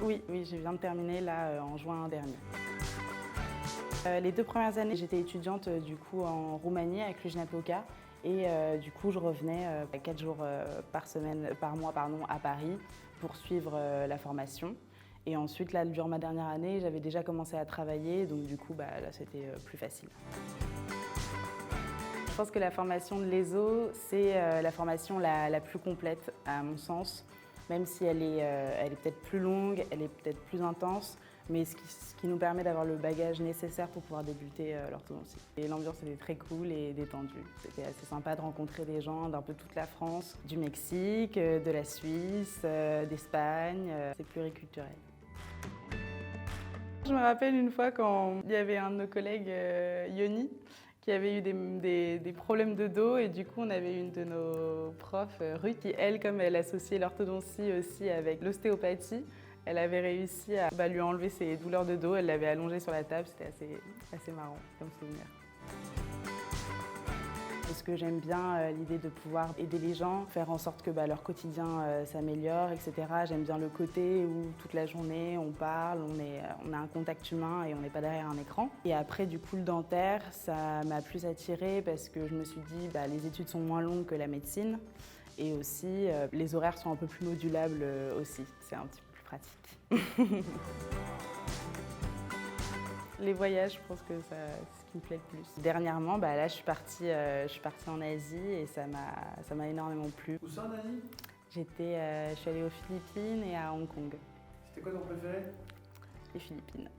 Oui, je viens de terminer là en juin dernier. Les 2 premières années, j'étais étudiante du coup en Roumanie avec Cluj-Napoca et du coup je revenais 4 jours par mois à Paris pour suivre la formation. Et ensuite là, durant ma dernière année, j'avais déjà commencé à travailler, donc du coup là c'était plus facile. Je pense que la formation de l'ESO, c'est la formation la plus complète à mon sens, même si elle est peut-être plus longue, elle est peut-être plus intense, mais ce qui nous permet d'avoir le bagage nécessaire pour pouvoir débuter l'orthodontie. Et l'ambiance était très cool et détendue. C'était assez sympa de rencontrer des gens d'un peu toute la France, du Mexique, de la Suisse, d'Espagne. C'est pluriculturel. Je me rappelle une fois quand il y avait un de nos collègues, Yoni, qui avait eu des problèmes de dos et du coup on avait une de nos profs, Ruth, qui elle, comme elle associait l'orthodontie aussi avec l'ostéopathie, elle avait réussi à lui enlever ses douleurs de dos, elle l'avait allongée sur la table, c'était assez marrant comme souvenir. Parce que j'aime bien l'idée de pouvoir aider les gens, faire en sorte que leur quotidien s'améliore, etc. J'aime bien le côté où toute la journée on parle, on a un contact humain et on n'est pas derrière un écran. Et après du coup le dentaire, ça m'a plus attirée parce que je me suis dit les études sont moins longues que la médecine et aussi les horaires sont un peu plus modulables aussi, c'est un petit peu plus pratique. Les voyages, je pense que c'est ce qui me plaît le plus. Dernièrement, là, je suis partie en Asie et ça m'a énormément plu. Où ça en Asie? Je suis allée aux Philippines et à Hong Kong. C'était quoi ton préféré? Les Philippines.